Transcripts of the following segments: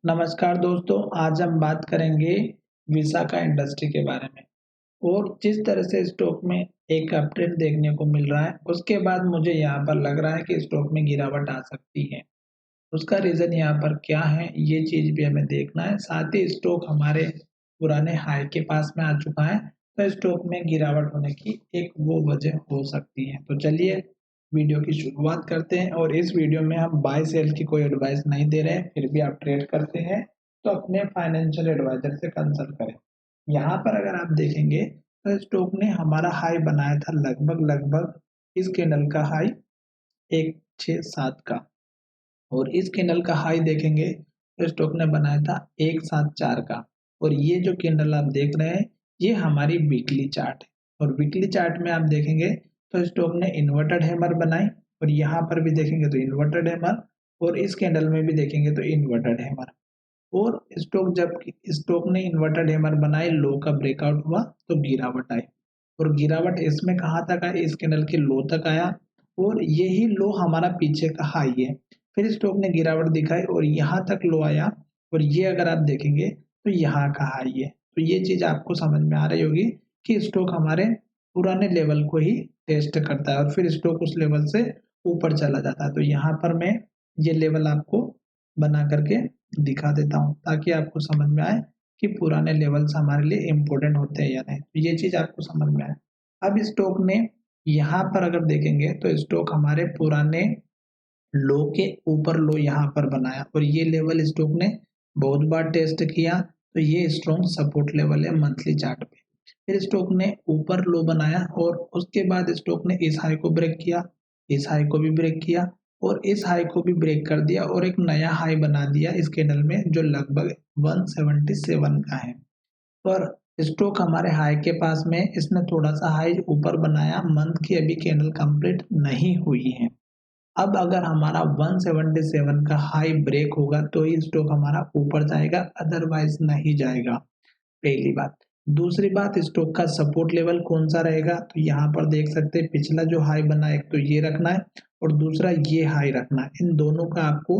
नमस्कार दोस्तों, आज हम बात करेंगे विसाका इंडस्ट्री के बारे में और जिस तरह से स्टॉक में एक अपट्रेंड देखने को मिल रहा है, उसके बाद मुझे यहाँ पर लग रहा है कि स्टॉक में गिरावट आ सकती है। उसका रीज़न यहाँ पर क्या है, ये चीज़ भी हमें देखना है। साथ ही स्टॉक हमारे पुराने हाई के पास में आ चुका है, तो स्टॉक में गिरावट होने की एक वो वजह हो सकती है। तो चलिए वीडियो की शुरुआत करते हैं और इस वीडियो में हम बाय सेल की कोई एडवाइस नहीं दे रहे हैं, फिर भी आप ट्रेड करते हैं तो अपने फाइनेंशियल एडवाइजर से कंसल्ट करें। यहाँ पर अगर आप देखेंगे तो स्टॉक ने हमारा हाई बनाया था लगभग इस कैंडल का हाई 167 का और इस कैंडल का हाई देखेंगे तो स्टॉक ने बनाया था 174 का और ये जो कैंडल आप देख रहे हैं ये हमारी वीकली चार्ट है और वीकली चार्ट में आप देखेंगे तो स्टॉक ने इन्वर्टेड हैमर बनाई और यहाँ पर भी देखेंगे तो इन्वर्टेड हैमर और इस कैंडल में भी देखेंगे तो इन्वर्टेड हैमर और स्टॉक ने इन्वर्टेड हैमर बनाए, लो का ब्रेकआउट हुआ तो गिरावट आई और गिरावट इसमें कहाँ तक आई, इस कैंडल के लो तक आया और यही लो हमारा पीछे का हाई है। फिर स्टॉक ने गिरावट दिखाई और यहाँ तक लो आया और ये अगर आप देखेंगे तो यहाँ का हाई है। तो ये चीज आपको समझ में आ रही होगी कि स्टॉक हमारे पुराने लेवल को ही टेस्ट करता है और फिर स्टॉक उस लेवल से ऊपर चला जाता है। तो यहाँ पर मैं ये लेवल आपको बना करके दिखा देता हूँ ताकि आपको समझ में आए कि पुराने लेवल्स हमारे लिए इम्पोर्टेंट होते हैं या नहीं। तो ये चीज आपको समझ में आए। अब स्टॉक ने यहाँ पर अगर देखेंगे तो स्टॉक हमारे पुराने लो के ऊपर लो यहाँ पर बनाया और ये लेवल स्टॉक ने बहुत बार टेस्ट किया, तो ये स्ट्रॉन्ग सपोर्ट लेवल है मंथली चार्ट पे। फिर स्टॉक ने ऊपर लो बनाया और उसके बाद स्टॉक ने इस हाई को ब्रेक किया, इस हाई को भी ब्रेक किया और इस हाई को भी ब्रेक कर दिया और एक नया हाई बना दिया इस कैंडल में जो लगभग 177 का है। पर स्टॉक हमारे हाई के पास में, इसने थोड़ा सा हाई ऊपर बनाया, मंथ की अभी कैंडल कंप्लीट नहीं हुई है। अब अगर हमारा 177 का हाई ब्रेक होगा तो ही स्टॉक हमारा ऊपर जाएगा, अदरवाइज नहीं जाएगा। पहली बात। दूसरी बात, स्टॉक का सपोर्ट लेवल कौन सा रहेगा, तो यहाँ पर देख सकते हैं पिछला जो हाई बना है, एक तो ये रखना है और दूसरा ये हाई रखना है। इन दोनों का आपको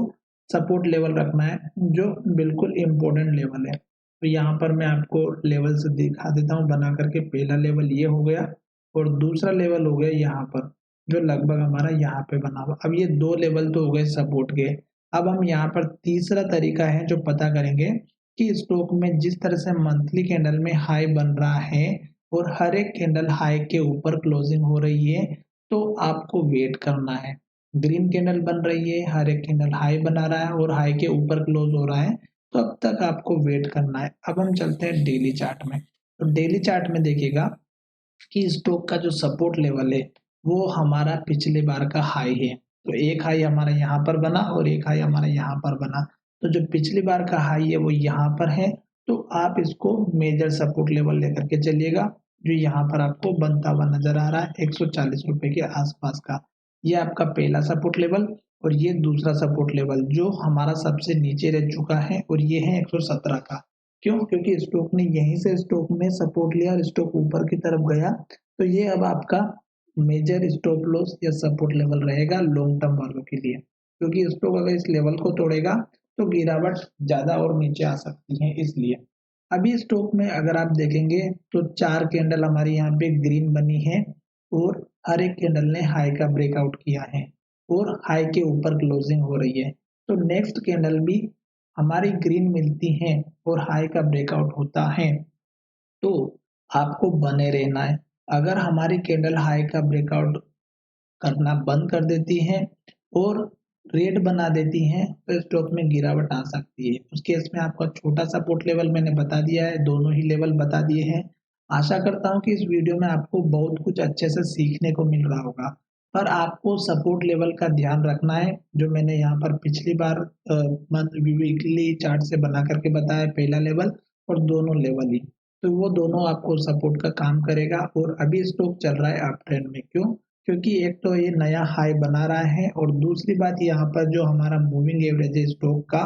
सपोर्ट लेवल रखना है जो बिल्कुल इम्पोर्टेंट लेवल है। तो यहाँ पर मैं आपको लेवल से दिखा देता हूँ बना करके। पहला लेवल ये हो गया और दूसरा लेवल हो गया यहाँ पर जो लगभग हमारा यहाँ पे बना हुआ। अब ये दो लेवल तो हो गए सपोर्ट के। अब हम यहाँ पर तीसरा तरीका है जो पता करेंगे कि स्टॉक में जिस तरह से मंथली कैंडल में हाई बन रहा है और हर एक कैंडल हाई के ऊपर क्लोजिंग हो रही है, तो आपको वेट करना है। ग्रीन कैंडल बन रही है, हर एक कैंडल हाई बना रहा है और हाई के ऊपर क्लोज हो रहा है, तो अब तक आपको वेट करना है। अब हम चलते हैं डेली चार्ट में। तो डेली चार्ट में देखिएगा कि स्टॉक का जो सपोर्ट लेवल है वो हमारा पिछले बार का हाई है। तो एक हाई हमारा यहाँ पर बना और एक हाई हमारा यहाँ पर बना। तो जो पिछली बार का हाई है वो यहाँ पर है, तो आप इसको मेजर सपोर्ट लेवल लेकर के चलिएगा जो यहाँ पर आपको बनता हुआ नजर आ रहा है 140 रुपए के आसपास का। ये आपका पहला सपोर्ट लेवल और ये दूसरा सपोर्ट लेवल जो हमारा सबसे नीचे रह चुका है और ये है 117 का। क्यों? क्योंकि स्टॉक ने यहीं से स्टॉक में सपोर्ट लिया और स्टॉक ऊपर की तरफ गया, तो ये अब आपका मेजर स्टॉप लॉस या सपोर्ट लेवल रहेगा लॉन्ग टर्म वालों के लिए। क्योंकि स्टॉक अगर इस लेवल को तोड़ेगा तो गिरावट ज्यादा और नीचे आ सकती है, इसलिए अभी स्टॉक में अगर आप देखेंगे तो 4 कैंडल हमारी यहाँ पे ग्रीन बनी है और हर एक कैंडल ने हाई का ब्रेकआउट किया है और हाई के ऊपर क्लोजिंग हो रही है। तो नेक्स्ट कैंडल भी हमारी ग्रीन मिलती है और हाई का ब्रेकआउट होता है, तो आपको बने रहना है। अगर हमारी कैंडल हाई का ब्रेकआउट करना बंद कर देती है और रेड बना देती है तो स्टॉक में गिरावट आ सकती है। उस केस में आपका छोटा सपोर्ट लेवल मैंने बता दिया है, दोनों ही लेवल बता दिए हैं। आशा करता हूँ कि इस वीडियो में आपको बहुत कुछ अच्छे से सीखने को मिल रहा होगा। पर आपको सपोर्ट लेवल का ध्यान रखना है जो मैंने यहाँ पर पिछली बार वीकली चार्ट से बना करके बताया, पहला लेवल और दोनों लेवल ही। तो वो दोनों आपको सपोर्ट का काम करेगा और अभी स्टॉक चल रहा है अप ट्रेंड में। क्यों? क्योंकि एक तो ये नया हाई बना रहा है और दूसरी बात यहाँ पर जो हमारा मूविंग एवरेज है स्टॉक का,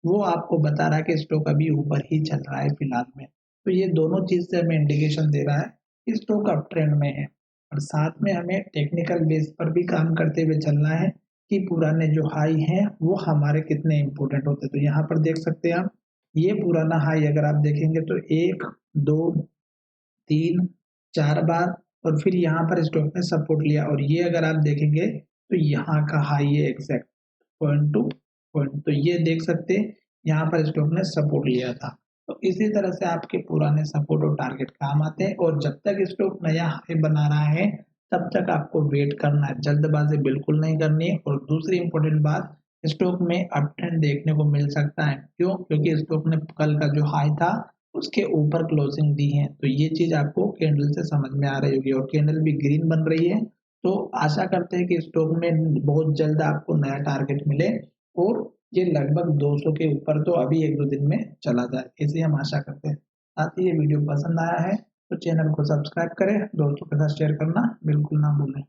वो आपको बता रहा है कि स्टॉक अभी ऊपर ही चल रहा है फिलहाल में। तो ये दोनों चीज से हमें इंडिकेशन दे रहा है कि स्टॉक अप ट्रेंड में है और साथ में हमें टेक्निकल बेस पर भी काम करते हुए चलना है कि पुराने जो हाई हैं वो हमारे कितने इम्पोर्टेंट होते हैं। तो यहाँ पर देख सकते हैं आप, ये पुराना हाई अगर आप देखेंगे तो 1, 2, 3, 4 बार और फिर यहाँ पर स्टॉक ने सपोर्ट लिया, और ये अगर आप देखेंगे तो यहाँ का हाई है एग्जैक्ट पॉइंट टू पॉइंट। तो ये देख सकते हैं यहाँ पर स्टॉक ने सपोर्ट लिया था। तो इसी तरह से आपके पुराने सपोर्ट और टारगेट काम आते हैं, और जब तक स्टॉक नया हाई बना रहा है तब तक आपको वेट करना है, जल्दबाजी बिल्कुल नहीं करनी है। और दूसरी इंपॉर्टेंट बात, स्टॉक में अप ट्रेंड देखने को मिल सकता है। क्यों? क्योंकि स्टॉक ने कल का जो हाई था उसके ऊपर क्लोजिंग दी है। तो ये चीज आपको कैंडल से समझ में आ रही होगी, और कैंडल भी ग्रीन बन रही है। तो आशा करते हैं कि स्टॉक में बहुत जल्द आपको नया टारगेट मिले और ये लगभग 200 के ऊपर तो अभी 1-2 दिन में चला जाए, ऐसे हम आशा करते हैं। साथ ही ये वीडियो पसंद आया है तो चैनल को सब्सक्राइब करें, दोस्तों के साथ शेयर करना बिल्कुल ना भूलें।